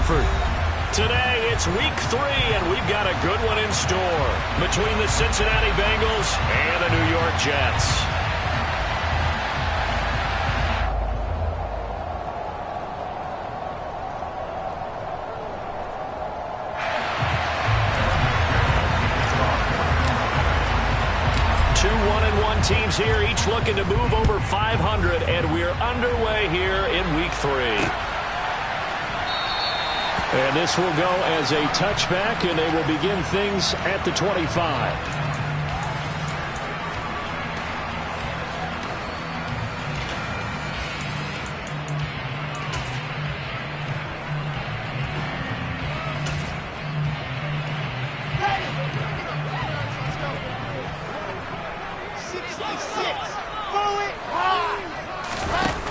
effort. Today, it's week 3, and we've got a good one in store between the Cincinnati Bengals and the New York Jets. Two 1-1 teams here, each looking to move over 500, and we're underway here in week 3. And this will go as a touchback, and they will begin things at the 25.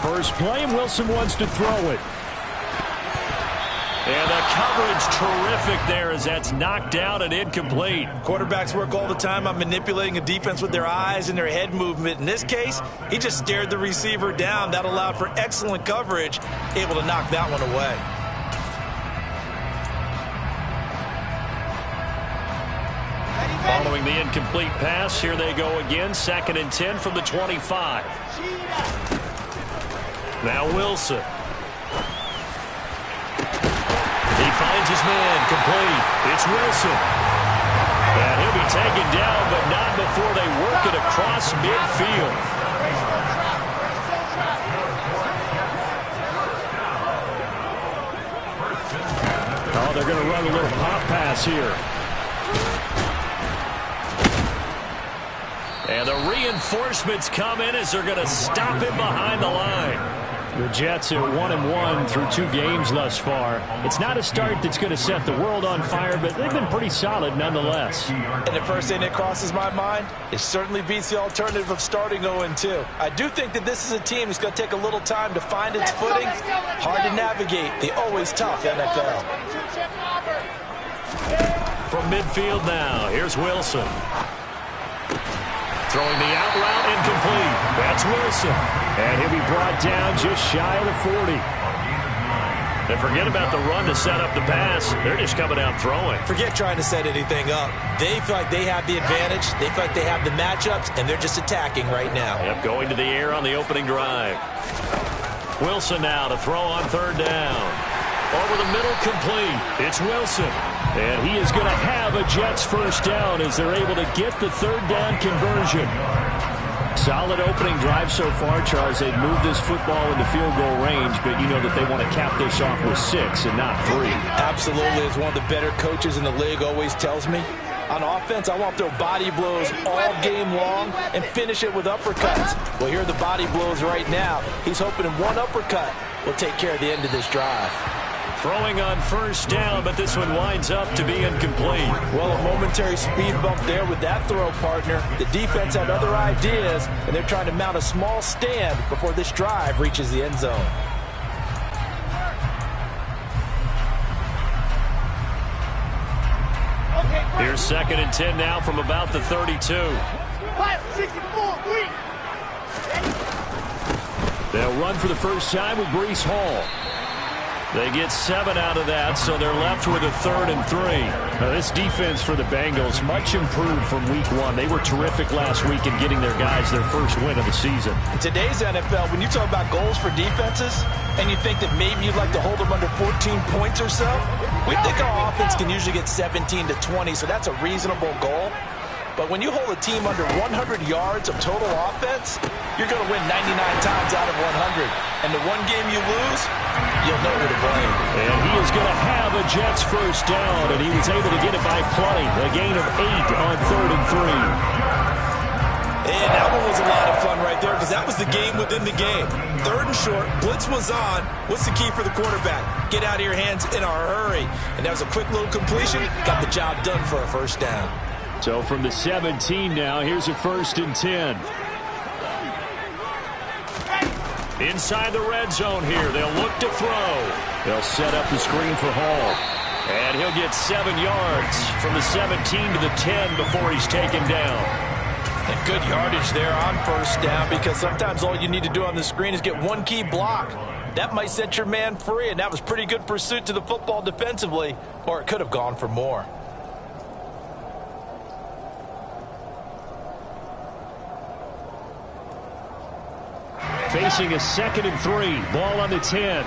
First play, Wilson wants to throw it. And the coverage terrific there as that's knocked down and incomplete. Quarterbacks work all the time on manipulating a defense with their eyes and their head movement. In this case, he just stared the receiver down. That allowed for excellent coverage, able to knock that one away. Following the incomplete pass, here they go again. 2nd and 10 from the 25. Now Wilson. He finds his man, complete. It's Wilson. And he'll be taken down, but not before they work it across midfield. Oh, they're going to run a little pop pass here. And the reinforcements come in as they're going to stop him behind the line. The Jets are 1-1 through 2 games thus far. It's not a start that's going to set the world on fire, but they've been pretty solid nonetheless. And the first thing that crosses my mind, it certainly beats the alternative of starting 0-2. I do think that this is a team that's going to take a little time to find its footing. Hard to navigate the always tough NFL. From midfield now, here's Wilson. Throwing the out route, incomplete. That's Wilson. And he'll be brought down just shy of the 40. And forget about the run to set up the pass. They're just coming out throwing. Forget trying to set anything up. They feel like they have the advantage. They feel like they have the matchups, and they're just attacking right now. Yep, going to the air on the opening drive. Wilson now to throw on 3rd down. Over the middle, complete. It's Wilson. And he is going to have a Jets first down as they're able to get the 3rd down conversion. Solid opening drive so far, Charles. They've moved this football into field goal range, but you know that they want to cap this off with 6 and not 3. Absolutely. As one of the better coaches in the league always tells me, on offense, I want to throw body blows all game long and finish it with uppercuts. Well, here are the body blows right now. He's hoping in one uppercut will take care of the end of this drive. Throwing on 1st down, but this one winds up to be incomplete. Well, a momentary speed bump there with that throw, partner. The defense had other ideas, and they're trying to mount a small stand before this drive reaches the end zone. Here's 2nd and 10 now from about the 32. They'll run for the first time with Breece Hall. They get 7 out of that, so they're left with a 3rd and 3. Now, this defense for the Bengals, much improved from week 1. They were terrific last week in getting their guys their first win of the season. In today's NFL, when you talk about goals for defenses, and you think that maybe you'd like to hold them under 14 points or so, we think our offense can usually get 17 to 20, so that's a reasonable goal. But when you hold a team under 100 yards of total offense, you're going to win 99 times out of 100. And the one game you lose, you'll know who to blame. And he is going to have a Jets first down, and he was able to get it by plenty. A gain of 8 on 3rd and 3. And that one was a lot of fun right there because that was the game within the game. 3rd and short, blitz was on. What's the key for the quarterback? Get out of your hands in a hurry. And that was a quick little completion. Got the job done for a first down. So from the 17 now, here's a 1st and 10. Inside the red zone here, they'll look to throw. They'll set up the screen for Hall. And he'll get 7 yards from the 17 to the 10 before he's taken down. And And good yardage there on first down, because sometimes all you need to do on the screen is get one key block. That might set your man free, and that was pretty good pursuit to the football defensively, or it could have gone for more. Facing a 2nd and 3. Ball on the 10.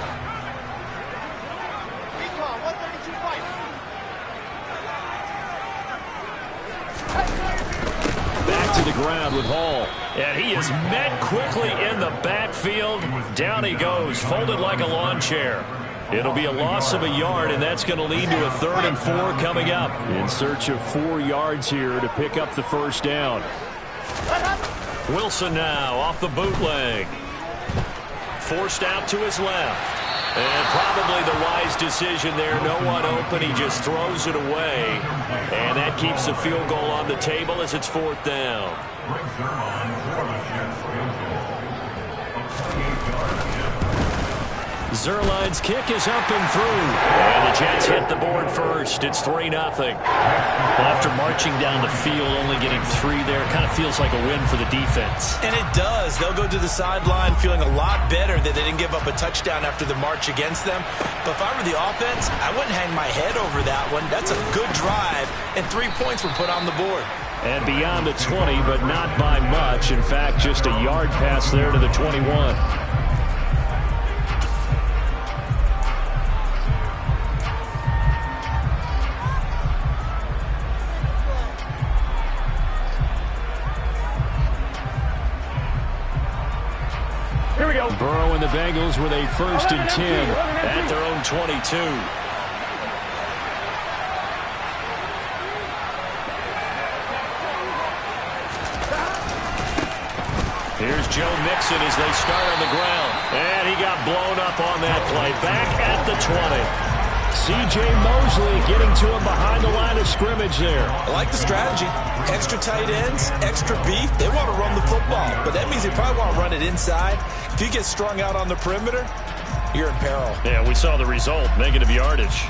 Back to the ground with Hall. And he is met quickly in the backfield. Down he goes, folded like a lawn chair. It'll be a loss of a yard, and that's going to lead to a 3rd and 4 coming up. In search of 4 yards here to pick up the first down. Wilson now off the bootleg. Forced out to his left. And probably the wise decision there. No one open. He just throws it away. And that keeps the field goal on the table as it's 4th down. Zerline's kick is up and through. And the Jets hit the board first. It's 3-0. Well, after marching down the field, only getting 3 there, kind of feels like a win for the defense. And it does. They'll go to the sideline feeling a lot better that they didn't give up a touchdown after the march against them. But if I were the offense, I wouldn't hang my head over that one. That's a good drive, and 3 points were put on the board. And beyond the 20, but not by much. In fact, just a yard pass there to the 21. Burrow and the Bengals with a 1st and 10 at their own 22. Here's Joe Mixon as they start on the ground. And he got blown up on that play. Back at the 20. C.J. Mosley getting to him behind the line of scrimmage there. I like the strategy. Extra tight ends, extra beef. They want to run the football, but that means they probably want to run it inside. If you get strung out on the perimeter, you're in peril. Yeah, we saw the result, negative yardage.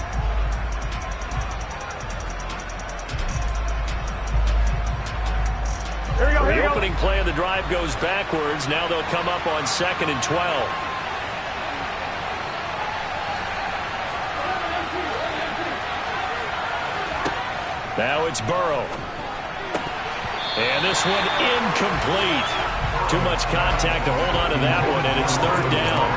The opening play of the drive goes backwards. Now they'll come up on 2nd and 12. Now it's Burrow. And this one incomplete. Too much contact to hold on to that one, and it's 3rd down.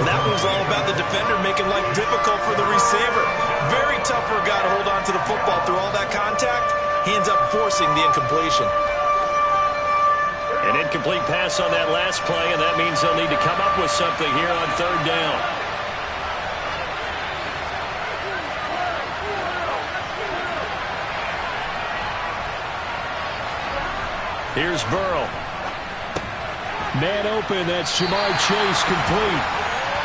That was all about the defender making life difficult for the receiver. Very tough for a guy to hold on to the football through all that contact. He ends up forcing the incompletion. An incomplete pass on that last play, and that means they'll need to come up with something here on 3rd down. Here's Burrow. Man open, that's Jamar Chase complete.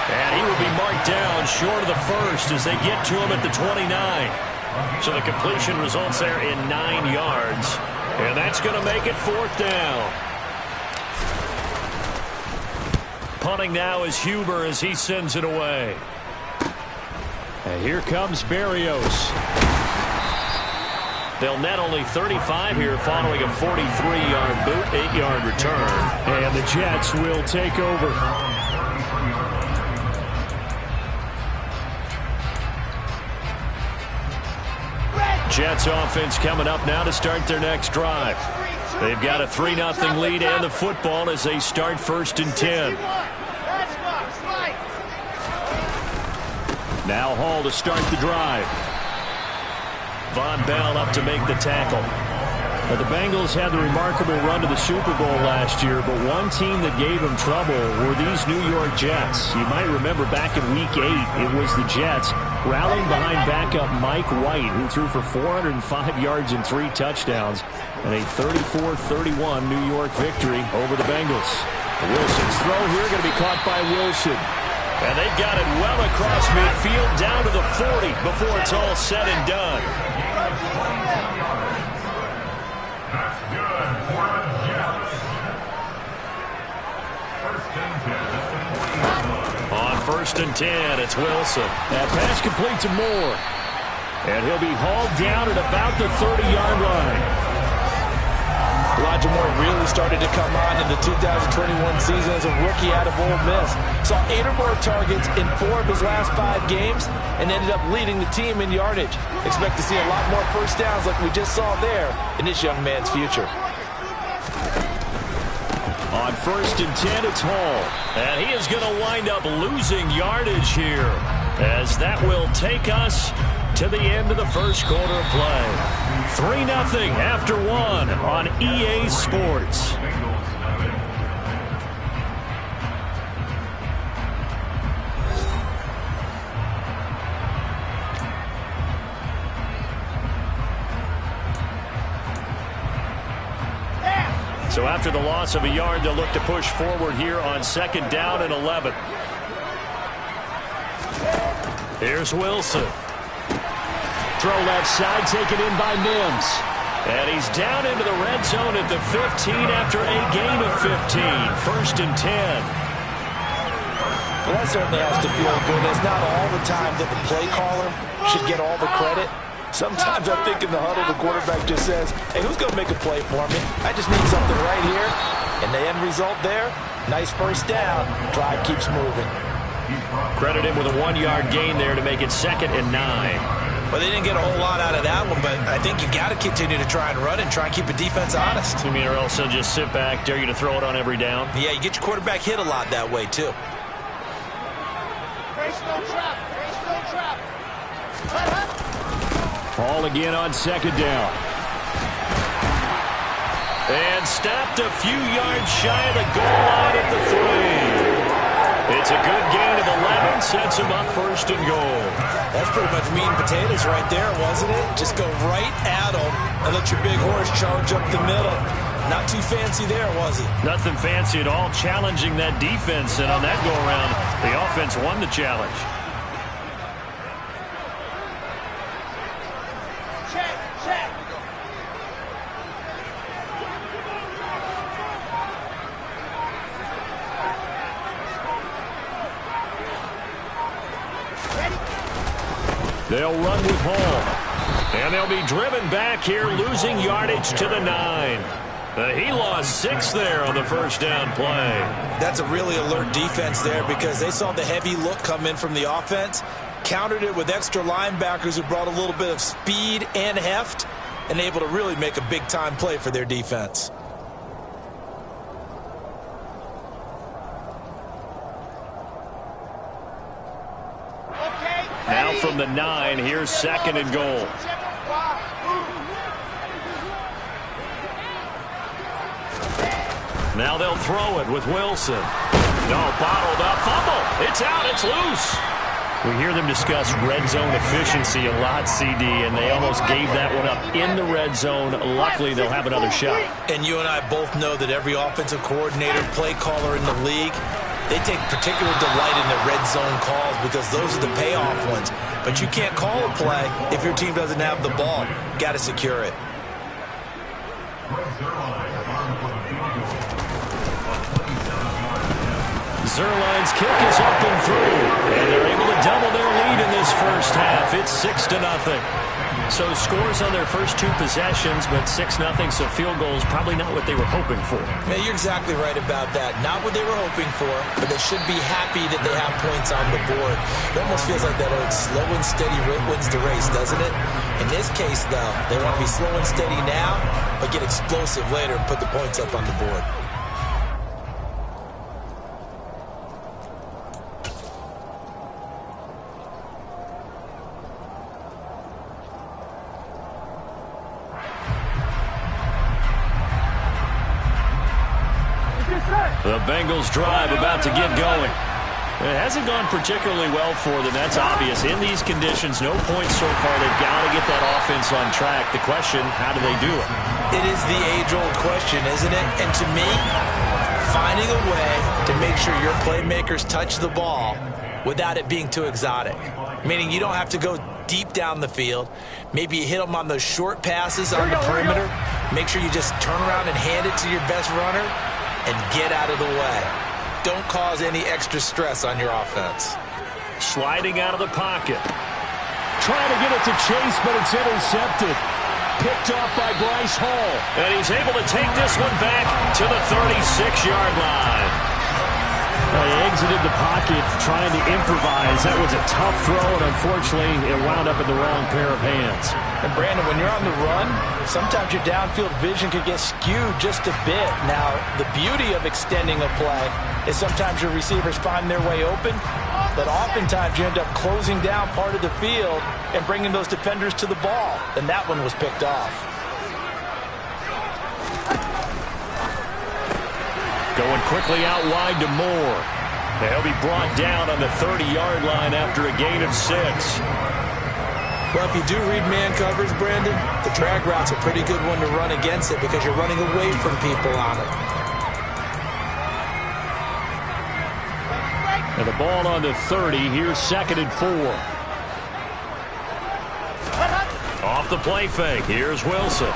And he will be marked down short of the 1st as they get to him at the 29. So the completion results there in 9 yards. And that's going to make it 4th down. Punting now is Huber as he sends it away. And here comes Berrios. They'll net only 35 here following a 43-yard boot, 8-yard return. And the Jets will take over. Jets offense coming up now to start their next drive. They've got a 3-0 lead and the football as they start 1st and 10. Now Hall to start the drive. Von Bell up to make the tackle. Now, the Bengals had the remarkable run to the Super Bowl last year, but one team that gave them trouble were these New York Jets. You might remember back in Week 8, it was the Jets rallying behind backup Mike White, who threw for 405 yards and 3 touchdowns, and a 34-31 New York victory over the Bengals. Wilson's throw here going to be caught by Wilson. And they've got it well across midfield down to the 40 before it's all said and done. On 1st and 10, it's Wilson. That pass complete to Moore. And he'll be hauled down at about the 30-yard line. Elijah Moore really started to come on in the 2021 season as a rookie out of Ole Miss. Saw 8 or more targets in 4 of his last 5 games and ended up leading the team in yardage. Expect to see a lot more first downs like we just saw there in this young man's future. On 1st and 10, it's Hall. And he is going to wind up losing yardage here, as that will take us to the end of the first quarter of play. 3-0 after 1 on EA Sports. So after the loss of a yard, they'll look to push forward here on 2nd down and 11. Here's Wilson. Throw left side, taken in by Mims. And he's down into the red zone at the 15 after a gain of 15. 1st and 10. Well, that certainly has to feel good. It's not all the time that the play caller should get all the credit. Sometimes I think in the huddle, the quarterback just says, hey, who's going to make a play for me? I just need something right here. And the end result there, nice first down. Drive keeps moving. Credit him with a 1-yard gain there to make it 2nd and 9. Well, they didn't get a whole lot out of that one, but I think you got to continue to try and run and try and keep the defense honest. You mean or else they'll just sit back, dare you to throw it on every down? Yeah, you get your quarterback hit a lot that way, too. Hall again on 2nd down. And stopped a few yards shy of the goal line at the 3. It's a good gain of 11, sets him up 1st and goal. That's pretty much meat and potatoes right there, wasn't it? Just go right at them and let your big horse charge up the middle. Not too fancy there, was it? Nothing fancy at all, challenging that defense, and on that go-around, the offense won the challenge. They'll run with Hall. And they'll be driven back here, losing yardage to the 9. He lost 6 there on the first down play. That's a really alert defense there because they saw the heavy look come in from the offense, countered it with extra linebackers who brought a little bit of speed and heft, and able to really make a big-time play for their defense. Now from the 9, here's 2nd and goal. Now they'll throw it with Wilson. No, bottled up, fumble. It's out, it's loose. We hear them discuss red zone efficiency a lot, CD, and they almost gave that one up in the red zone. Luckily, they'll have another shot. And you and I both know that every offensive coordinator, play caller in the league, they take particular delight in the red zone calls because those are the payoff ones. But you can't call a play if your team doesn't have the ball. Got to secure it. Zuerlein's kick is up and through, and they're able to double their lead in this first half. It's 6-0. So scores on their first 2 possessions, but 6-0, so field goals probably not what they were hoping for. Yeah, you're exactly right about that. Not what they were hoping for, but they should be happy that they have points on the board. It almost feels like that old slow and steady wins the race, doesn't it? In this case, though, they want to be slow and steady now, but get explosive later and put the points up on the board. The Bengals drive about to get going. It hasn't gone particularly well for them. That's obvious. In these conditions, no points so far. They've got to get that offense on track. The question, how do they do it? It is the age-old question, isn't it? And to me, finding a way to make sure your playmakers touch the ball without it being too exotic. Meaning you don't have to go deep down the field. Maybe you hit them on those short passes on the perimeter. Make sure you just turn around and hand it to your best runner and get out of the way. Don't cause any extra stress on your offense. Sliding out of the pocket. Trying to get it to Chase, but it's intercepted. Picked off by Bryce Hall. And he's able to take this one back to the 36-yard line. He exited the pocket trying to improvise. That was a tough throw, and unfortunately, it wound up in the wrong pair of hands. And, Brandon, when you're on the run, sometimes your downfield vision could get skewed just a bit. Now, the beauty of extending a play is sometimes your receivers find their way open, but oftentimes you end up closing down part of the field and bringing those defenders to the ball. And that one was picked off. Going quickly out wide to Moore. He'll be brought down on the 30-yard line after a gain of 6. Well, if you do read man coverage, Brandon, the drag route's a pretty good one to run against it because you're running away from people on it. And the ball on the 30. Here's 2nd and 4. Off the play fake. Here's Wilson.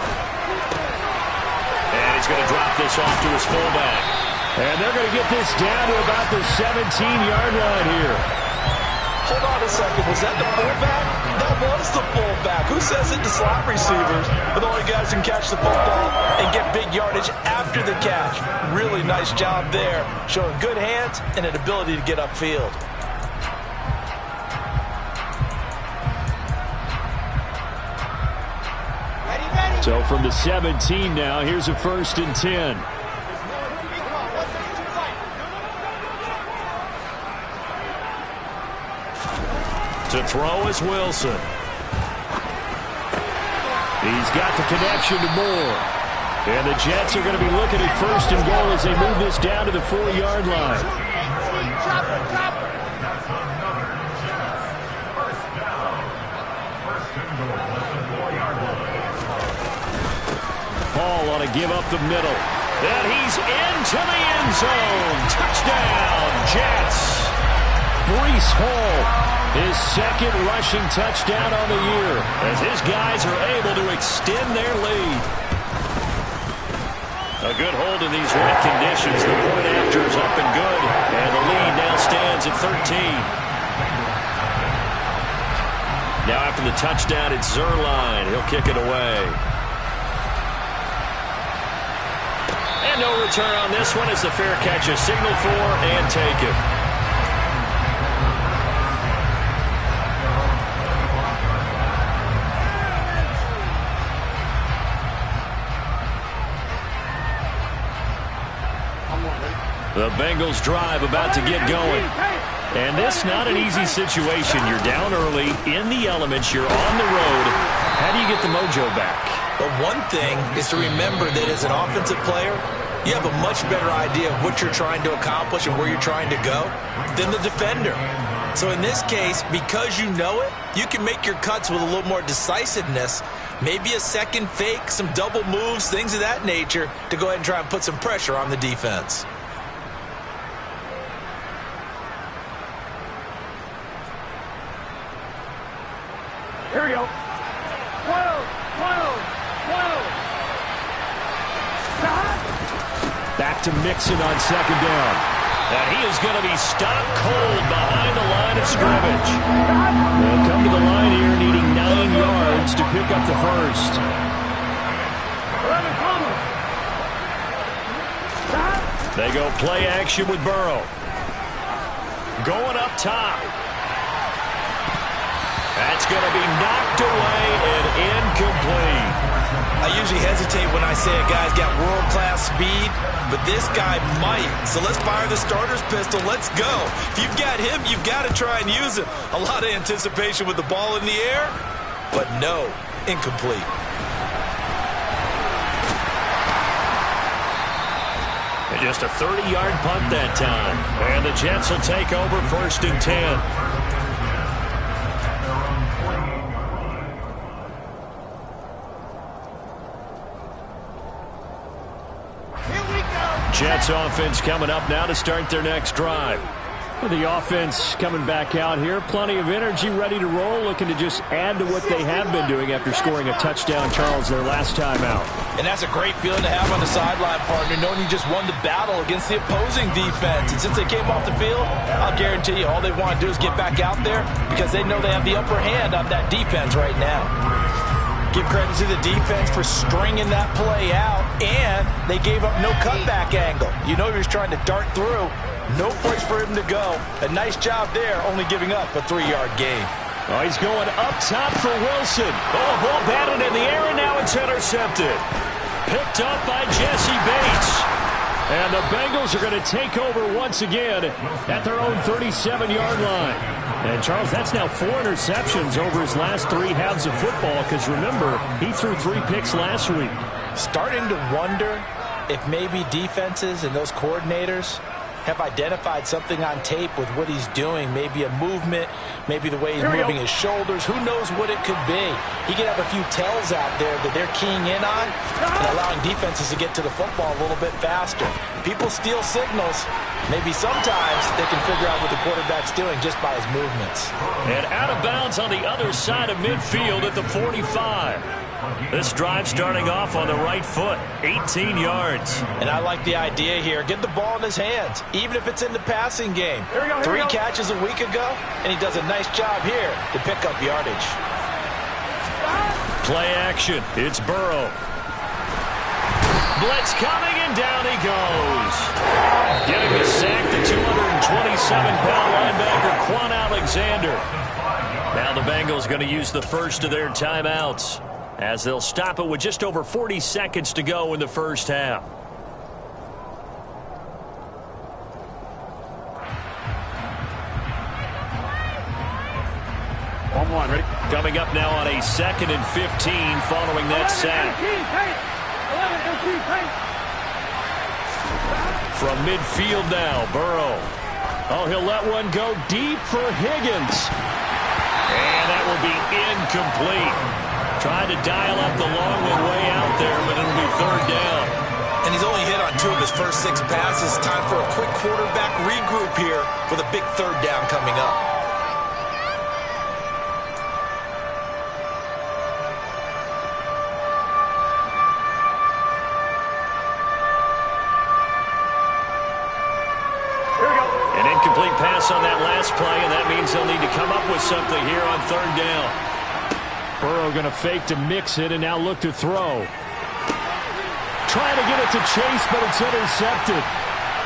And he's going to drop this off to his fullback. And they're going to get this down to about the 17-yard line here. Hold on a second. Was that the fullback? That was the fullback. Who says it to slot receivers? But the only guys who can catch the football and get big yardage after the catch. Really nice job there. Showing good hands and an ability to get upfield. So from the 17 now, here's a 1st and 10. To throw is Wilson. He's got the connection to Moore. And the Jets are going to be looking at 1st and goal as they move this down to the 4-yard line. Hall ought to give up the middle. And he's into the end zone. Touchdown, Jets. Breece Hall, his 2nd rushing touchdown on the year, as his guys are able to extend their lead. A good hold in these wet conditions. The point after is up and good, and the lead now stands at 13. Now after the touchdown, it's Zerline. He'll kick it away. And no return on this one as the fair catch is signaled for and taken. The Bengals drive about to get going. And this not an easy situation. You're down early, in the elements, you're on the road. How do you get the mojo back? But one thing is to remember that as an offensive player, you have a much better idea of what you're trying to accomplish and where you're trying to go than the defender. So in this case, because you know it, you can make your cuts with a little more decisiveness, maybe a second fake, some double moves, things of that nature, to go ahead and try and put some pressure on the defense. Here we go. 12, 12, 12. back to Mixon on 2nd down. And he is going to be stopped cold behind the line of scrimmage. They'll come to the line here needing 9 yards to pick up the 1st. They go play action with Burrow. Going up top. That's going to be knocked away and incomplete. I usually hesitate when I say a guy's got world-class speed, but this guy might. So let's fire the starter's pistol. Let's go. If you've got him, you've got to try and use him. A lot of anticipation with the ball in the air, but no, incomplete. And just a 30-yard punt that time. And the Jets will take over 1st and 10. Jets offense coming up now to start their next drive. Well, the offense coming back out here. Plenty of energy, ready to roll, looking to just add to what they have been doing after scoring a touchdown, Charles, their last time out. And that's a great feeling to have on the sideline, partner, knowing you just won the battle against the opposing defense. And since they came off the field, I'll guarantee you all they want to do is get back out there because they know they have the upper hand on that defense right now. Give credit to the defense for stringing that play out, and they gave up no cutback angle. You know he was trying to dart through. No place for him to go. A nice job there, only giving up a 3-yard gain. Oh, he's going up top for Wilson. Oh, ball batted in the air, and now it's intercepted. Picked up by Jesse Bates. And the Bengals are going to take over once again at their own 37-yard line. And, Charles, that's now 4 interceptions over his last 3 halves of football because, remember, he threw 3 picks last week. Starting to wonder if maybe defenses and those coordinators have identified something on tape with what he's doing. Maybe a movement, maybe the way he's moving his shoulders. Who knows what it could be? He could have a few tells out there that they're keying in on and allowing defenses to get to the football a little bit faster. People steal signals. Maybe sometimes they can figure out what the quarterback's doing just by his movements. And out of bounds on the other side of midfield at the 45. This drive starting off on the right foot, 18 yards. And I like the idea here. Get the ball in his hands, even if it's in the passing game. 3 catches a week ago, and he does a nice job here to pick up yardage. Play action. It's Burrow. Blitz coming, and down he goes. Getting the sack, the 227-pound linebacker, Quan Alexander. Now the Bengals going to use the first of their timeouts, as they'll stop it with just over 40 seconds to go in the first half. On 1, ready? Coming up now on a 2nd and 15 following that sack. From midfield now, Burrow. Oh, he'll let one go deep for Higgins. And that will be incomplete. Tried to dial up the long one way out there, but it'll be 3rd down. And he's only hit on 2 of his first 6 passes. Time for a quick quarterback regroup here with a big 3rd down coming up. An incomplete pass on that last play, and that means they'll need to come up with something here on 3rd down. Burrow going to fake to mix it and now look to throw. Trying to get it to Chase, but it's intercepted.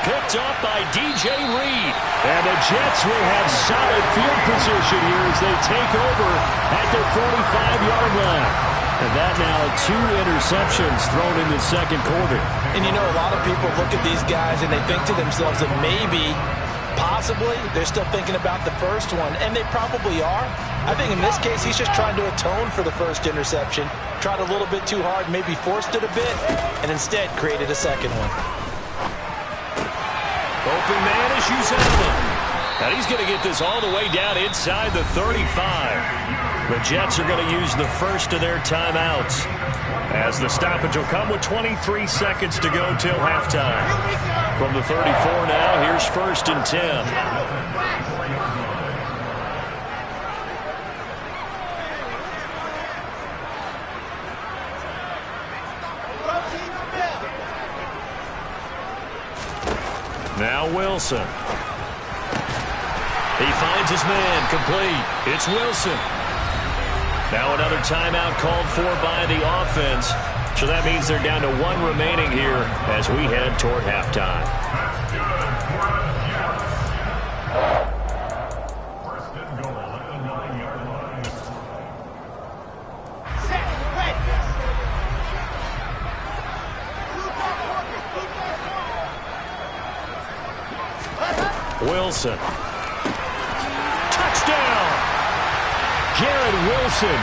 Picked up by DJ Reed. And the Jets will have solid field position here as they take over at their 45-yard line. And that now 2 interceptions thrown in the 2nd quarter. And you know, a lot of people look at these guys and they think to themselves that maybe, possibly, they're still thinking about the first one, and they probably are. I think in this case, he's just trying to atone for the first interception, tried a little bit too hard, maybe forced it a bit, and instead created a 2nd one. Open man is Uzama. And he's going to get this all the way down inside the 35. The Jets are going to use the first of their timeouts, as the stoppage will come with 23 seconds to go till halftime. From the 34 now, here's 1st and 10. Now Wilson. He finds his man, complete. It's Wilson. Now another timeout called for by the offense. So that means they're down to 1 remaining here as we head toward halftime. Wilson. Touchdown! Garrett Wilson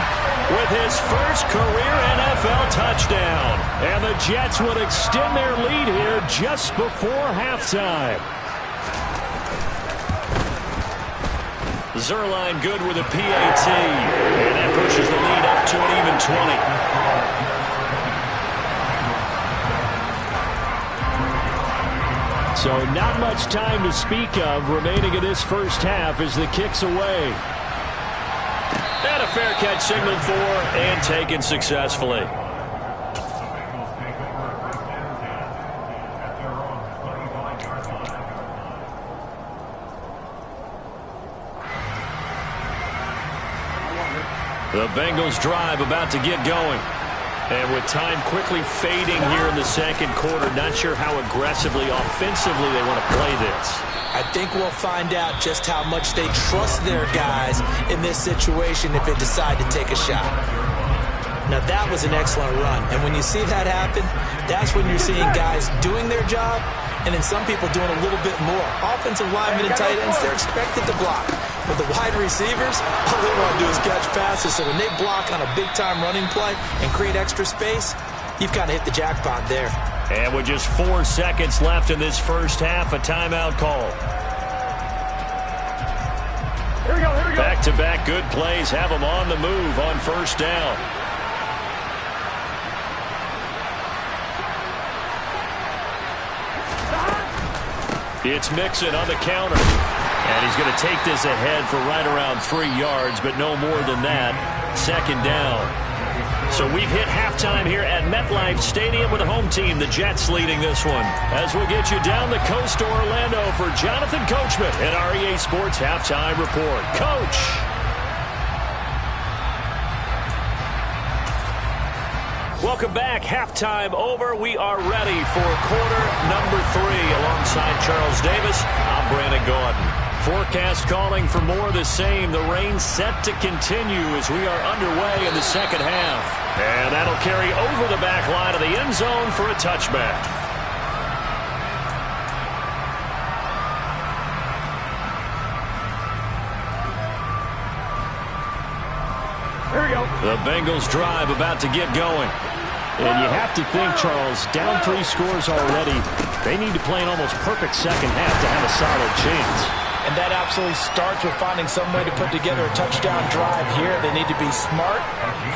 with his first career NFL touchdown. And the Jets would extend their lead here just before halftime. Zerline good with a PAT. And that pushes the lead up to an even 20. So not much time to speak of remaining in this first half as the kick's away. And a fair catch signaled for and taken successfully. The Bengals drive about to get going. And with time quickly fading here in the second quarter, not sure how aggressively, offensively they want to play this. I think we'll find out just how much they trust their guys in this situation if they decide to take a shot. Now, that was an excellent run. And when you see that happen, that's when you're seeing guys doing their job and then some people doing a little bit more. Offensive linemen and tight ends, they're expected to block. But the wide receivers, all they want to do is catch passes. So when they block on a big-time running play and create extra space, you've kind of hit the jackpot there. And with just 4 seconds left in this first half, a timeout call. Here we go, here we go. Back-to-back good plays have them on the move on first down. It's Mixon on the counter. And he's going to take this ahead for right around 3 yards, but no more than that. Second down. So we've hit halftime here at MetLife Stadium with the home team, the Jets, leading this one. As we'll get you down the coast to Orlando for Jonathan Coachman and our EA Sports Halftime Report. Coach! Welcome back. Halftime over. We are ready for quarter number 3. Alongside Charles Davis, I'm Brandon Gaudin. Forecast calling for more of the same. The rain set to continue as we are underway in the second half. And that'll carry over the back line of the end zone for a touchback. Here we go. The Bengals drive about to get going. And you have to think, Charles, down 3 scores already. They need to play an almost perfect second half to have a solid chance. And that absolutely starts with finding some way to put together a touchdown drive here. They need to be smart,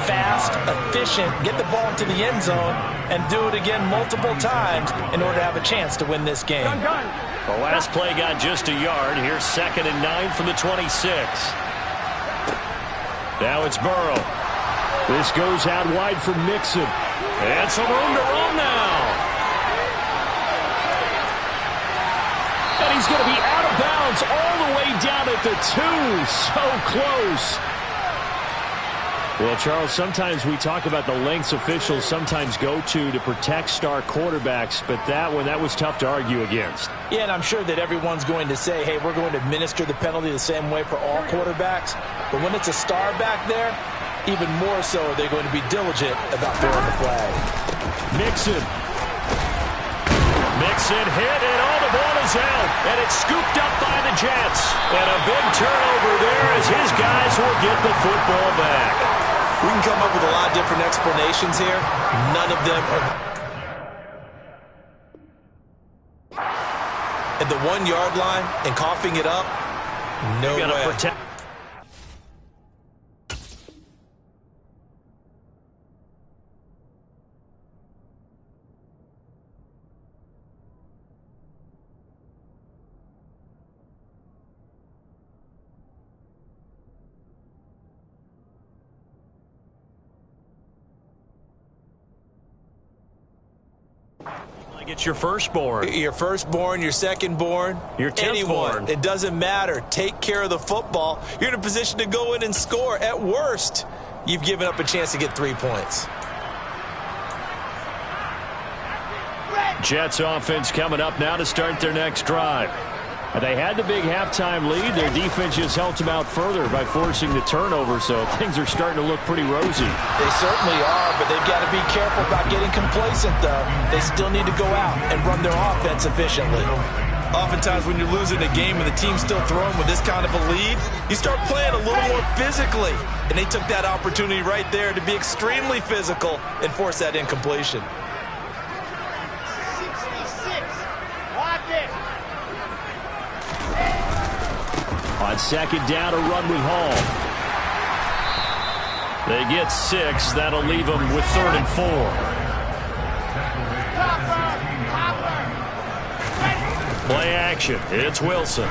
fast, efficient, get the ball into the end zone, and do it again multiple times in order to have a chance to win this game. The last play got just a yard. Here's 2nd and 9 from the 26. Now it's Burrow. This goes out wide for Mixon. And some room to run now. And he's going to be out of bounds all the way down at the 2. So close. Well, Charles, sometimes we talk about the lengths officials sometimes go to protect star quarterbacks, but that one, that was tough to argue against. Yeah, and I'm sure that everyone's going to say, hey, we're going to administer the penalty the same way for all quarterbacks. But when it's a star back there, even more so are they going to be diligent about throwing the flag. Mixon hit, and all the ball is out. And it's scooped up by the Jets. And a big turnover there as his guys will get the football back. We can come up with a lot of different explanations here. None of them are at the 1-yard line and coughing it up. No way. It's your firstborn. Your firstborn, your secondborn, your 10th anyone. Born. It doesn't matter. Take care of the football. You're in a position to go in and score. At worst, you've given up a chance to get 3 points. Jets offense coming up now to start their next drive. They had the big halftime lead. Their defense just helped them out further by forcing the turnover, so things are starting to look pretty rosy. They certainly are, but they've got to be careful about getting complacent, though. They still need to go out and run their offense efficiently. Oftentimes when you're losing a game and the team's still throwing with this kind of a lead, you start playing a little more physically. And they took that opportunity right there to be extremely physical and force that incompletion. 66. Watch it. On second down, a run with Hall. They get 6. That'll leave them with 3rd and 4. Play action. It's Wilson.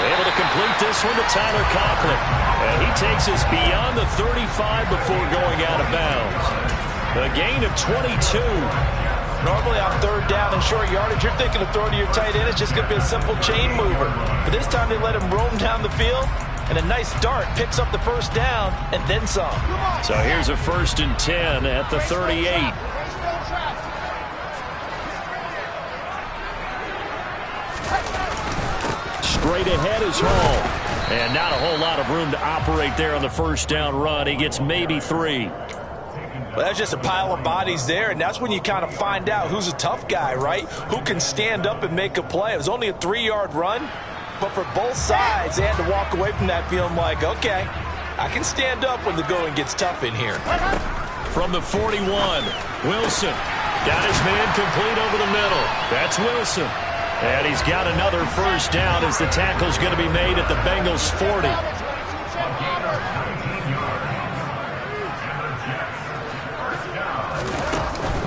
Able to complete this one to Tyler Conklin. And he takes us beyond the 35 before going out of bounds. A gain of 22. Normally on 3rd down and short yardage, you're thinking of throwing to your tight end. It's just going to be a simple chain mover. But this time they let him roam down the field. And a nice dart picks up the first down and then some. So here's a 1st and 10 at the 38. Straight ahead is Hall. And not a whole lot of room to operate there on the first down run. He gets maybe 3. Well, that's just a pile of bodies there, and that's when you kind of find out who's a tough guy, right? Who can stand up and make a play. It was only a 3-yard run, but for both sides, they had to walk away from that feeling like, okay, I can stand up when the going gets tough in here. From the 41, Wilson got his man complete over the middle. That's Wilson. And he's got another first down as the tackle's going to be made at the Bengals' 40.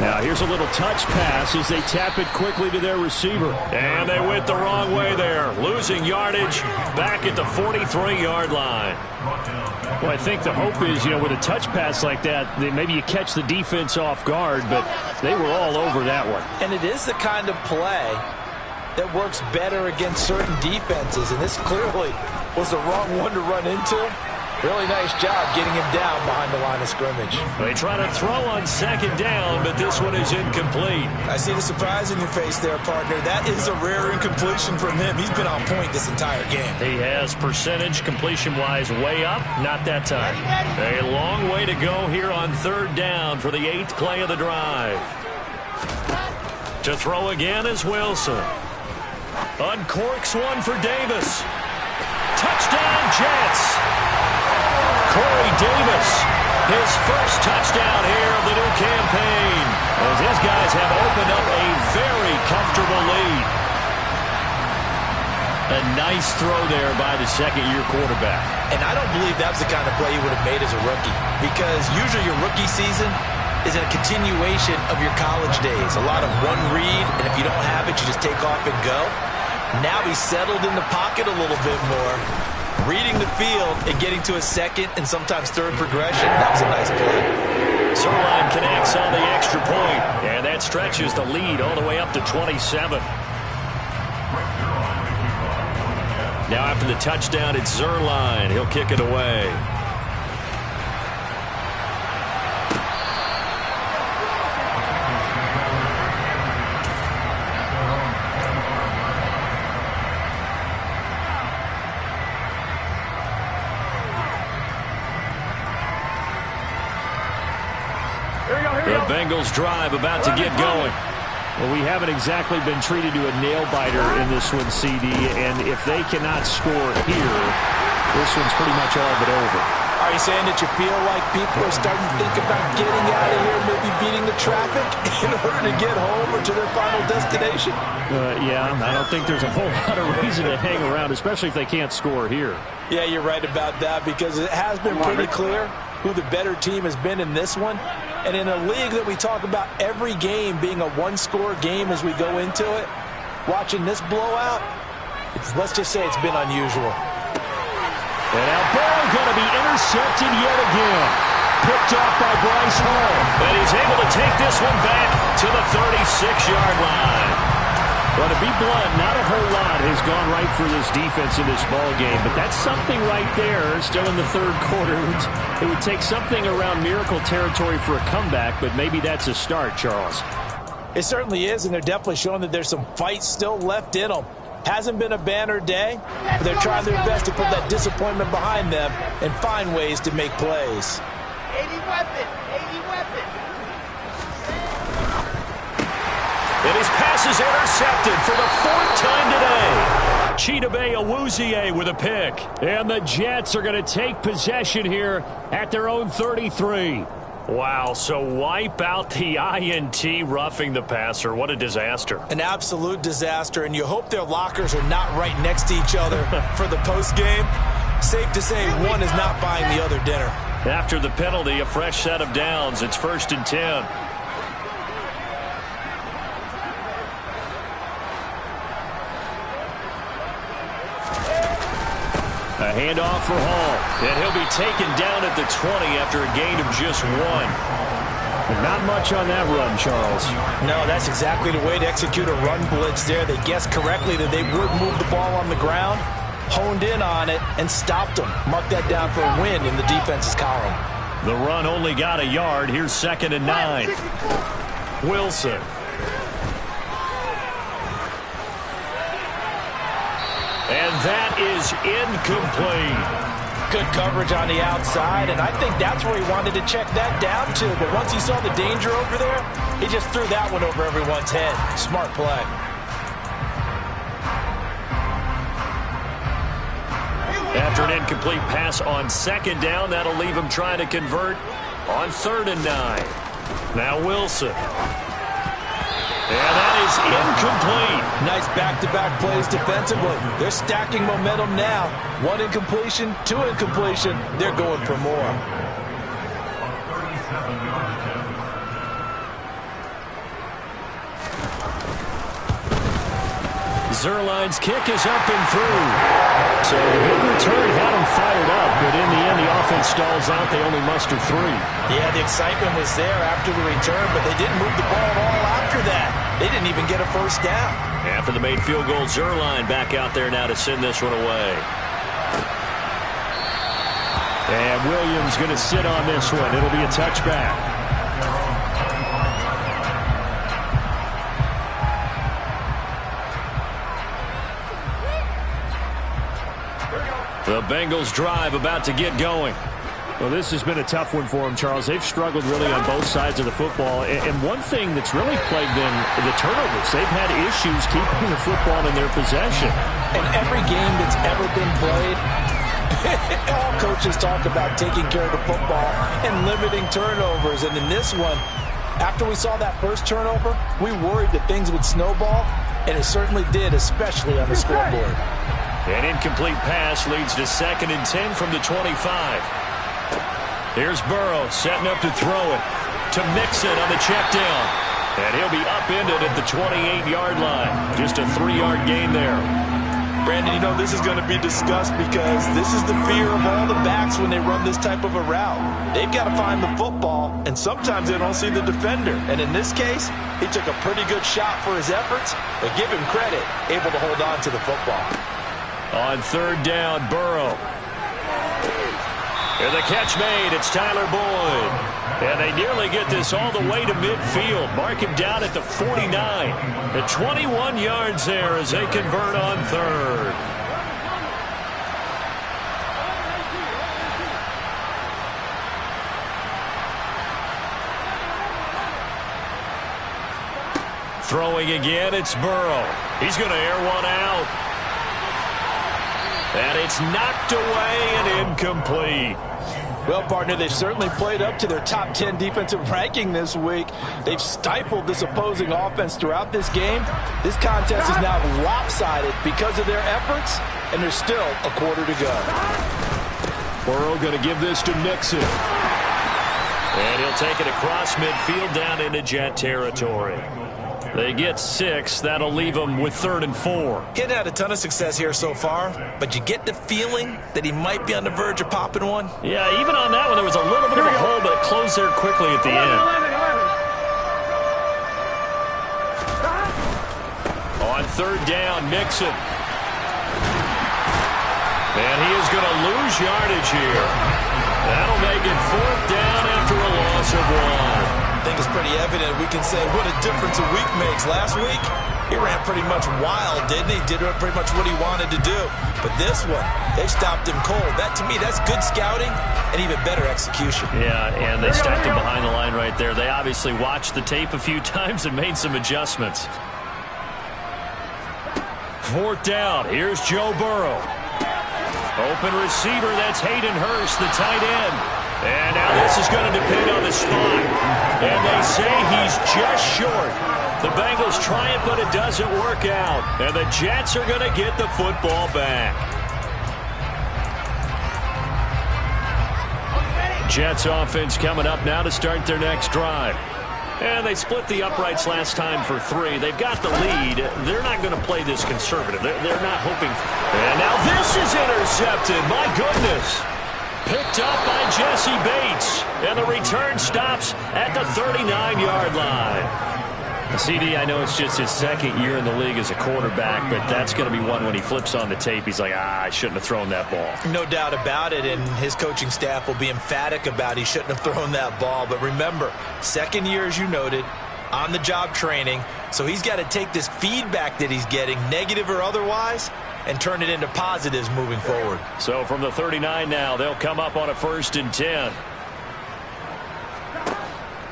Now here's a little touch pass as they tap it quickly to their receiver. And they went the wrong way there, losing yardage back at the 43-yard line. Well, I think the hope is, with a touch pass like that, maybe you catch the defense off guard, but they were all over that one. And it is the kind of play that works better against certain defenses, and this clearly was the wrong one to run into. Really nice job getting him down behind the line of scrimmage. They try to throw on 2nd down, but this one is incomplete. I see the surprise in your face there, partner. That is a rare incompletion from him. He's been on point this entire game. He has percentage completion-wise way up, not that time. A long way to go here on 3rd down for the 8th play of the drive. To throw again is Wilson. Uncorks one for Davis. Touchdown, Jets. Corey Davis, his first touchdown here of the new campaign, as his guys have opened up a very comfortable lead. A nice throw there by the 2nd-year quarterback. And I don't believe that was the kind of play he would have made as a rookie, because usually your rookie season is a continuation of your college days. A lot of one read, and if you don't have it, you just take off and go. Now he's settled in the pocket a little bit more, reading the field and getting to a 2nd and sometimes 3rd progression. That was a nice play. Zerline connects on the extra point, and that stretches the lead all the way up to 27. Now after the touchdown, it's Zerline. He'll kick it away. The Bengals drive about to get going. Well, we haven't exactly been treated to a nail-biter in this one, CD, and if they cannot score here, this one's pretty much all but over. Are you saying that you feel like people are starting to think about getting out of here, maybe beating the traffic in order to get home or to their final destination? Yeah, I don't think there's a whole lot of reason to hang around, especially if they can't score here. Yeah, you're right about that, because it has been pretty clear who the better team has been in this one. And in a league that we talk about every game being a one-score game as we go into it, watching this blowout, let's just say it's been unusual. And now ball going to be intercepted yet again. Picked off by Bryce Hall. And he's able to take this one back to the 36-yard line. Well, to be blunt, not a whole lot has gone right for this defense in this ball game, but that's something right there. Still in the 3rd quarter. It would take something around miracle territory for a comeback, but maybe that's a start, Charles. It certainly is, and they're definitely showing that there's some fight still left in them. Hasn't been a banner day, but they're trying their best to put that disappointment behind them and find ways to make plays. 80 weapon, 80 weapon. And his pass is intercepted for the 4th time today. Chidobe Awuzie with a pick. And the Jets are going to take possession here at their own 33. Wow, so wipe out the INT, roughing the passer. What a disaster. An absolute disaster, and you hope their lockers are not right next to each other for the postgame. Safe to say one is not buying the other dinner. After the penalty, a fresh set of downs. It's 1st and 10. A handoff for Hall. And he'll be taken down at the 20 after a gain of just 1. Not much on that run, Charles. No, that's exactly the way to execute a run blitz there. They guessed correctly that they would move the ball on the ground. honed in on it and stopped them. Mark that down for a win in the defense's column. The run only got a yard. Here's 2nd and 9. Wilson. And that is incomplete. Good coverage on the outside, and I think that's where he wanted to check that down to. But once he saw the danger over there, he just threw that one over everyone's head. Smart play. After an incomplete pass on 2nd down, that'll leave him trying to convert on 3rd and 9. Now Wilson. And that is incomplete. Nice back-to-back plays defensively. They're stacking momentum now. 1 incompletion, 2 incompletion. They're going for more. Zerline's kick is up and through. So the big return had him fired up, but in the end, the offense stalls out. They only muster 3. Yeah, the excitement was there after the return, but they didn't move the ball at all after that. They didn't even get a first down. After the made field goal, Zerline back out there now to send this one away. And Williams going to sit on this one. It'll be a touchback. The Bengals drive about to get going. Well, this has been a tough one for them, Charles. They've struggled really on both sides of the football. And one thing that's really plagued them, the turnovers. They've had issues keeping the football in their possession. And every game that's ever been played, all coaches talk about taking care of the football and limiting turnovers. And in this one, after we saw that first turnover, we worried that things would snowball, and it certainly did, especially on the scoreboard. An incomplete pass leads to 2nd and 10 from the 25. Here's Burrow setting up to throw it to Mixon on the check down. And he'll be upended at the 28-yard line. Just a 3-yard gain there. Brandon, you know, this is going to be discussed because this is the fear of all the backs when they run this type of a route. They've got to find the football, and sometimes they don't see the defender. And in this case, he took a pretty good shot for his efforts, but give him credit, able to hold on to the football. On 3rd down, Burrow. And the catch made. It's Tyler Boyd. And they nearly get this all the way to midfield. Mark him down at the 49. The 21 yards there as they convert on 3rd. Throwing again, it's Burrow. He's going to air one out. And it's knocked away and incomplete. Well, partner, they've certainly played up to their top 10 defensive ranking this week. They've stifled this opposing offense throughout this game. This contest is now lopsided because of their efforts, and there's still a quarter to go. Burrow going to give this to Mixon. And he'll take it across midfield down into Jet territory. They get 6. That'll leave them with 3rd and 4. He hadn't had a ton of success here so far, but you get the feeling that he might be on the verge of popping one. Yeah, even on that one, there was a little bit of a hole, but it closed there quickly at the end. On 3rd down, Mixon. And he is going to lose yardage here. That'll make it 4th down after a loss of 1. I think it's pretty evident. We can say what a difference a week makes. Last week, he ran pretty much wild, didn't he? Did pretty much what he wanted to do. But this one, they stopped him cold. That, to me, that's good scouting and even better execution. Yeah, and they stopped him behind the line right there. They obviously watched the tape a few times and made some adjustments. 4th down. Here's Joe Burrow. Open receiver, that's Hayden Hurst, the tight end. And now this is going to depend on the spot. And they say he's just short. The Bengals try it, but it doesn't work out. And the Jets are going to get the football back. Jets offense coming up now to start their next drive. And they split the uprights last time for 3. They've got the lead. They're not going to play this conservative. They're not hoping. And now this is intercepted. My goodness. Picked up by Jesse Bates. And the return stops at the 39-yard line. CD, I know it's just his second year in the league as a quarterback, but that's going to be one when he flips on the tape, he's like, I shouldn't have thrown that ball. No doubt about it, and his coaching staff will be emphatic about he shouldn't have thrown that ball. But remember, second year, as you noted, on-the-job training, so he's got to take this feedback that he's getting, negative or otherwise, and turn it into positives moving forward. So from the 39 now, they'll come up on a 1st and 10.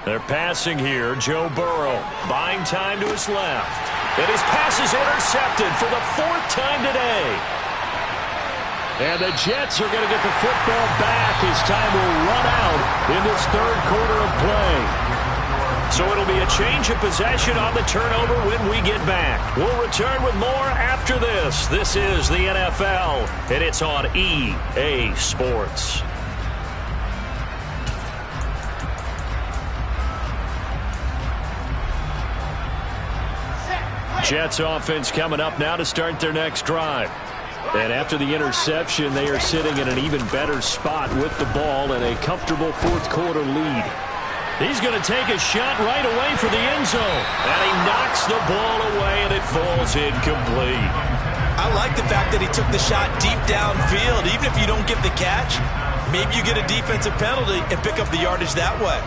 They're passing here. Joe Burrow buying time to his left. And his pass is intercepted for the 4th time today. And the Jets are going to get the football back as time will run out in this 3rd quarter of play. So it'll be a change of possession on the turnover when we get back. We'll return with more after this. This is the NFL, and it's on EA Sports. Jets offense coming up now to start their next drive. And after the interception, they are sitting in an even better spot with the ball and a comfortable 4th quarter lead. He's going to take a shot right away for the end zone. And he knocks the ball away, and it falls incomplete. I like the fact that he took the shot deep downfield. Even if you don't get the catch, maybe you get a defensive penalty and pick up the yardage that way.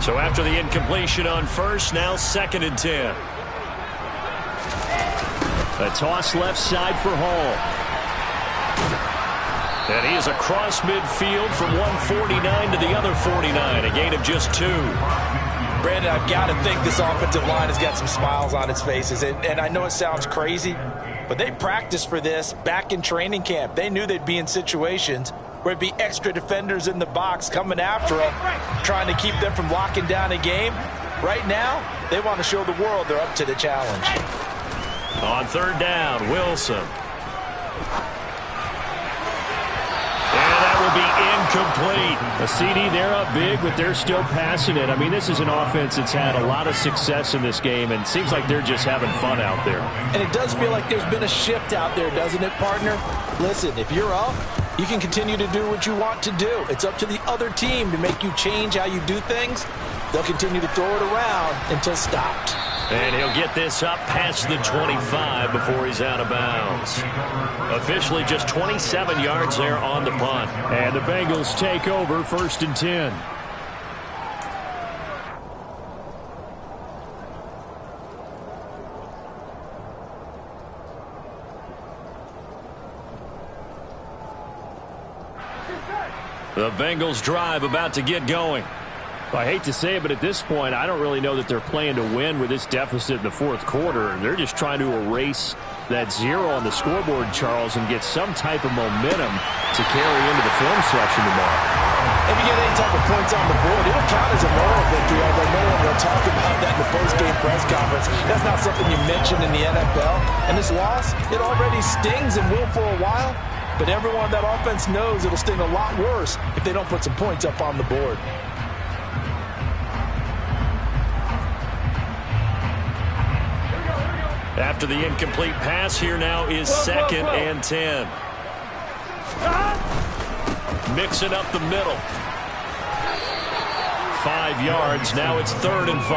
So after the incompletion on 1st, now 2nd and 10. A toss left side for Hall. And he is across midfield from one 49 to the other 49, a gain of just 2. Brandon, I've got to think this offensive line has got some smiles on its faces. And I know it sounds crazy, but they practiced for this back in training camp. They knew they'd be in situations where it'd be extra defenders in the box coming after them, trying to keep them from locking down a game. Right now, they want to show the world they're up to the challenge. On 3rd down, Wilson. And that will be incomplete. A CD, they're up big, but they're still passing it. I mean, this is an offense that's had a lot of success in this game, and it seems like they're just having fun out there. And it does feel like there's been a shift out there, doesn't it, partner? Listen, if you're up, you can continue to do what you want to do. It's up to the other team to make you change how you do things. They'll continue to throw it around until stopped. And he'll get this up past the 25 before he's out of bounds. Officially just 27 yards there on the punt. And the Bengals take over 1st and 10. The Bengals drive about to get going. I hate to say it, but at this point, I don't really know that they're playing to win with this deficit in the 4th quarter. They're just trying to erase that 0 on the scoreboard, Charles, and get some type of momentum to carry into the film section tomorrow. If you get any type of points on the board, it'll count as a moral victory, although no one will talk about that in the post-game press conference. That's not something you mention in the NFL. And this loss, it already stings and will for a while, but everyone on that offense knows it'll sting a lot worse if they don't put some points up on the board. After the incomplete pass, here now is 2nd and 10. Mixing up the middle. 5 yards. Now it's 3rd and 5.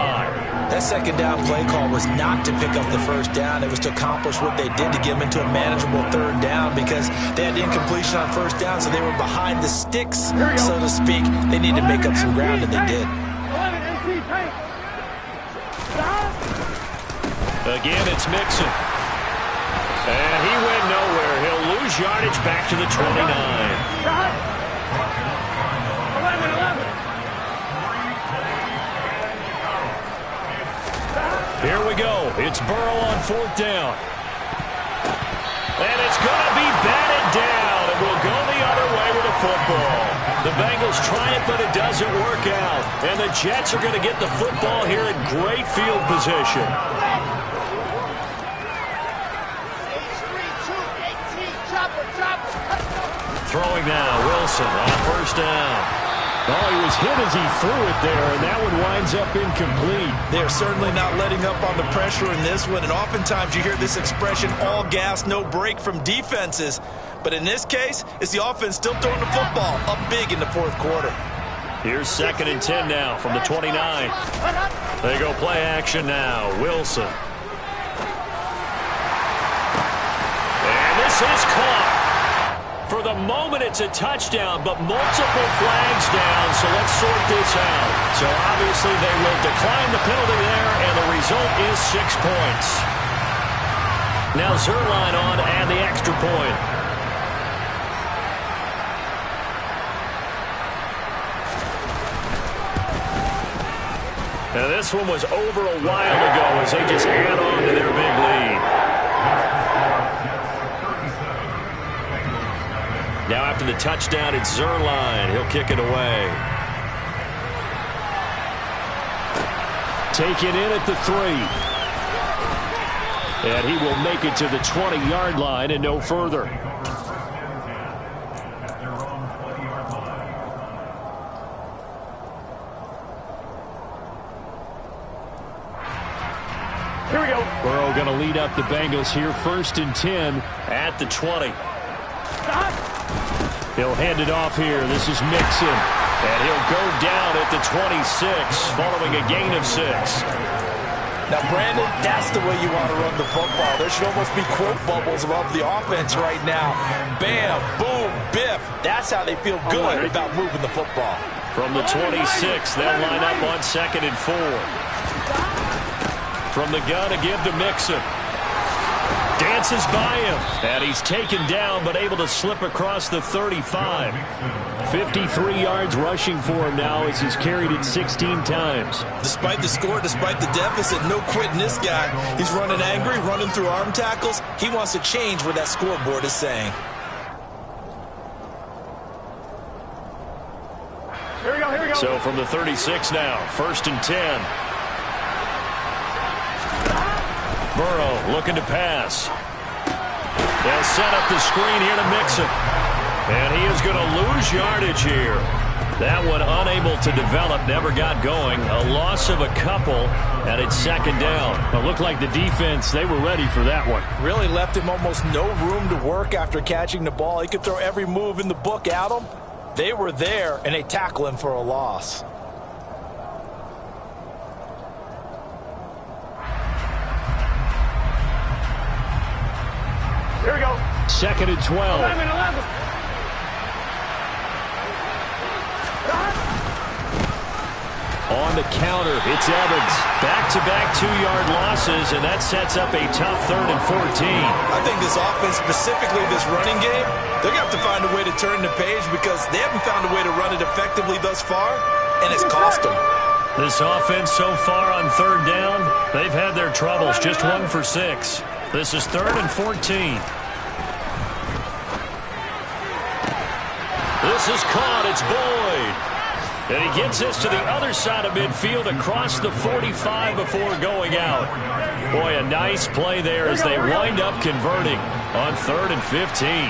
That 2nd down play call was not to pick up the 1st down. It was to accomplish what they did to get them into a manageable 3rd down because they had the incompletion on 1st down, so they were behind the sticks, so to speak. They needed to make up some ground, and they did. Again, it's Mixon. And he went nowhere. He'll lose yardage back to the 29. Here we go. It's Burrow on 4th down. And it's going to be batted down. It will go the other way with the football. The Bengals try it, but it doesn't work out. And the Jets are going to get the football here in great field position. Throwing now, Wilson on 1st down. Oh, he was hit as he threw it there, and that one winds up incomplete. They're certainly not letting up on the pressure in this one, and oftentimes you hear this expression, all gas, no break from defenses. But in this case, it's the offense still throwing the football up big in the fourth quarter. Here's 2nd and 10 now from the 29. They go play action now. Wilson. And this is caught. For the moment, it's a touchdown, but multiple flags down, so let's sort this out. So obviously they will decline the penalty there, and the result is 6 points. Now Zerline on and the extra point. And this one was over a while ago as they just add on to their big lead. Now after the touchdown, it's Zerline. He'll kick it away. Taken in at the 3. And he will make it to the 20-yard line and no further. Here we go. Burrow going to lead up the Bengals here, 1st and 10 at the 20. He'll hand it off here. This is Mixon. And he'll go down at the 26 following a gain of 6. Now, Brandon, that's the way you want to run the football. There should almost be quote bubbles above the offense right now. Bam, boom, biff. That's how they feel good about moving the football. From the 26, they'll line up on 2nd and 4. From the gun again to Mixon. Dances by him, and he's taken down but able to slip across the 35. 53 yards rushing for him now as he's carried it 16 times. Despite the score, despite the deficit, no quitting this guy. He's running angry, running through arm tackles. He wants to change what that scoreboard is saying. Here we go. So from the 36 now, 1st and 10. Burrow looking to pass. They'll set up the screen here to Mixon. And he is going to lose yardage here. That one unable to develop, never got going. A loss of a couple, and it's 2nd down. It looked like the defense, they were ready for that one. Really left him almost no room to work after catching the ball. He could throw every move in the book at him. They were there, and they tackle him for a loss. Here we go. 2nd and 12. 11. On the counter, it's Evans. Back-to-back 2-yard losses, and that sets up a tough 3rd and 14. I think this offense, specifically this running game, they're going to have to find a way to turn the page because they haven't found a way to run it effectively thus far, and it's cost them. This offense so far on 3rd down, they've had their troubles. Just 1 for 6. This is 3rd and 14. This is caught. It's Boyd. And he gets this to the other side of midfield across the 45 before going out. Boy, a nice play there as they wind up converting on 3rd and 15.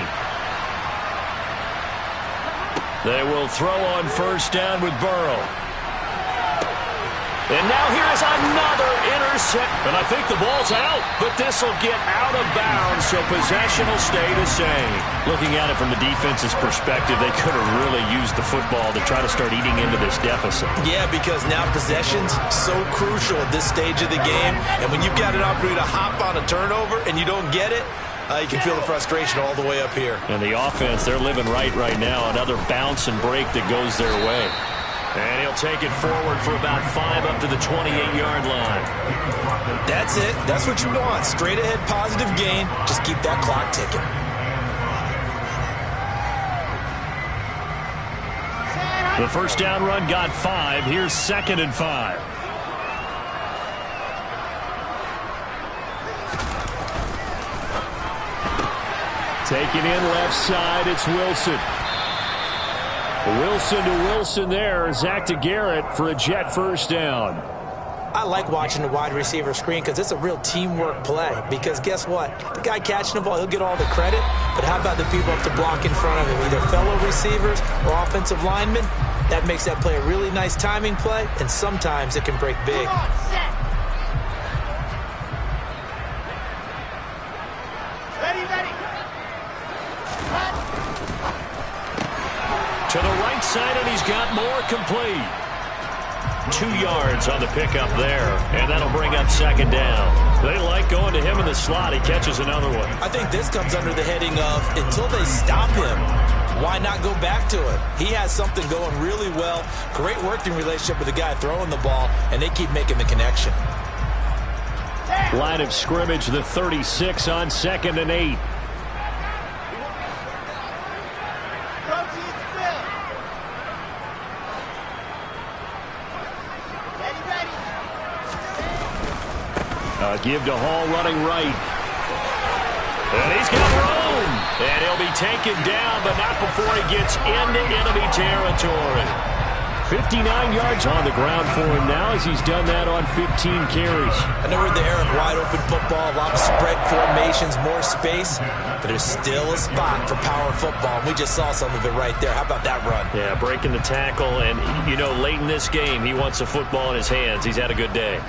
They will throw on 1st down with Burrow. And now here is another intercept. And I think the ball's out, but this will get out of bounds, so possession will stay the same. Looking at it from the defense's perspective, they could have really used the football to try to start eating into this deficit. Yeah, because now possession's so crucial at this stage of the game. And when you've got an opportunity to hop on a turnover and you don't get it, you can feel the frustration all the way up here. And the offense, they're living right now. Another bounce and break that goes their way. And he'll take it forward for about 5 up to the 28-yard line. That's it. That's what you want. Straight ahead positive gain. Just keep that clock ticking. The 1st down run got 5. Here's 2nd and 5. Taking in left side, it's Wilson. Wilson to Wilson there. Zach to Garrett for a jet 1st down. I like watching the wide receiver screen because it's a real teamwork play. Because guess what? The guy catching the ball, he'll get all the credit. But how about the people up to block in front of him? Either fellow receivers or offensive linemen. That makes that play a really nice timing play, and sometimes it can break big. Come on, set. Ready, ready. Cut. To the right side, and he's got more, complete. 2 yards on the pickup there, and that'll bring up second down. They like going to him in the slot. He catches another one. I think this comes under the heading of until they stop him, why not go back to it? He has something going really well. Great working relationship with the guy throwing the ball, and they keep making the connection. Line of scrimmage, the 36 on 2nd and 8. Give to Hall running right. And he's got room. And he'll be taken down, but not before he gets into enemy territory. 59 yards on the ground for him now as he's done that on 15 carries. I know we're in the era of wide open football, a lot of spread formations, more space, but there's still a spot for power football. And we just saw some of it right there. How about that run? Yeah, breaking the tackle, and, you know, late in this game, he wants the football in his hands. He's had a good day.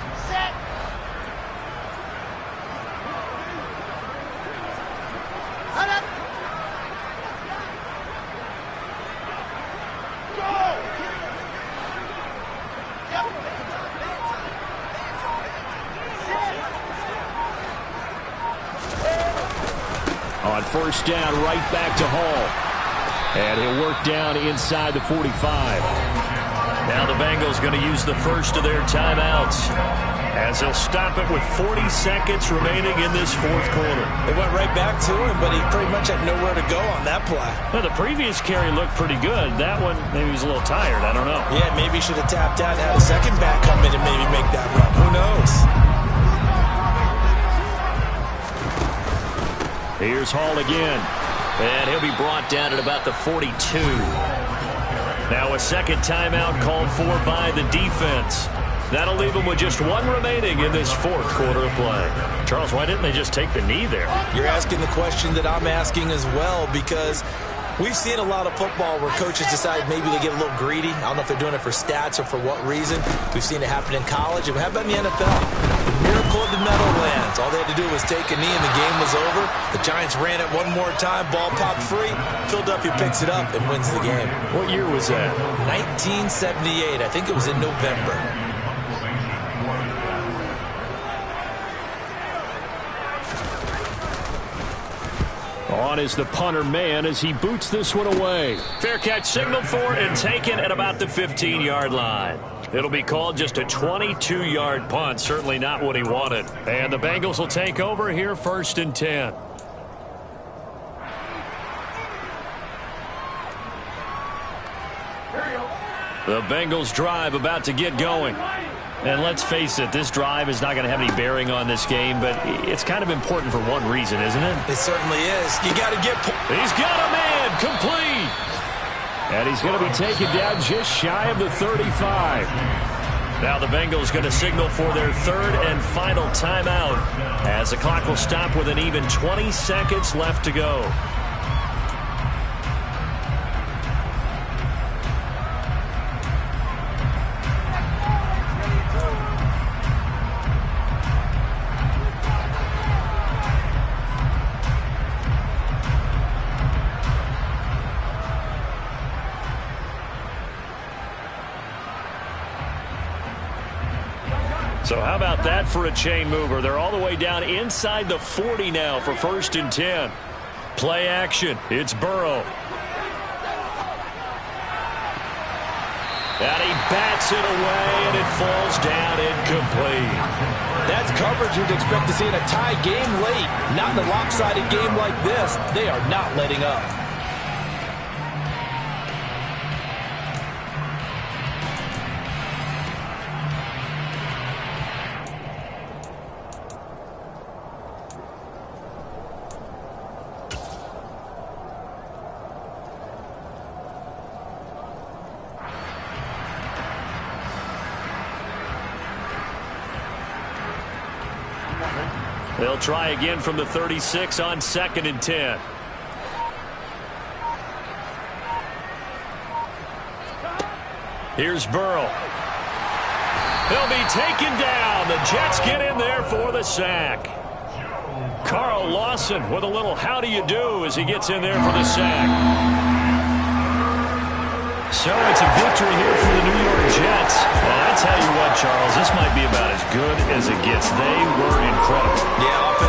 On first down, right back to Hall. And he'll work down inside the 45. Now the Bengals going to use the first of their timeouts as they'll stop it with 40 seconds remaining in this fourth quarter. They went right back to him, but he pretty much had nowhere to go on that play. Well, the previous carry looked pretty good. That one, maybe he was a little tired. I don't know. Yeah, maybe he should have tapped out and had a second back come in and maybe make that run. Who knows? Here's Hall again. And he'll be brought down at about the 42. Now a second timeout called for by the defense. That'll leave them with just one remaining in this fourth quarter of play. Charles, why didn't they just take the knee there? You're asking the question that I'm asking as well, because we've seen a lot of football where coaches decide maybe they get a little greedy. I don't know if they're doing it for stats or for what reason. We've seen it happen in college. And how about in the NFL? The miracle of the Meadowlands. All they had to do was take a knee and the game was over. The Giants ran it one more time. Ball popped free. Philadelphia picks it up and wins the game. What year was that? 1978. I think it was in November. On is the punter man as he boots this one away. Fair catch signaled for and taken at about the 15-yard line. It'll be called just a 22-yard punt. Certainly not what he wanted. And the Bengals will take over here, 1st and 10. The Bengals drive about to get going. And let's face it, this drive is not going to have any bearing on this game, but it's kind of important for one reason, isn't it? It certainly is. You got to get... He's got a man complete. And he's going to be taken down just shy of the 35. Now the Bengals going to signal for their third and final timeout as the clock will stop with an even 20 seconds left to go. So how about that for a chain mover? They're all the way down inside the 40 now for 1st and 10. Play action. It's Burrow. And he bats it away, and it falls down incomplete. That's coverage you'd expect to see in a tie game late. Not in a lopsided game like this. They are not letting up. They'll try again from the 36 on 2nd and 10. Here's Burrow. He'll be taken down. The Jets get in there for the sack. Carl Lawson with a little how do you do as he gets in there for the sack. So it's a victory here for the New York Jets. Well, I tell you what, Charles, this might be about as good as it gets. They were incredible. Yeah, offense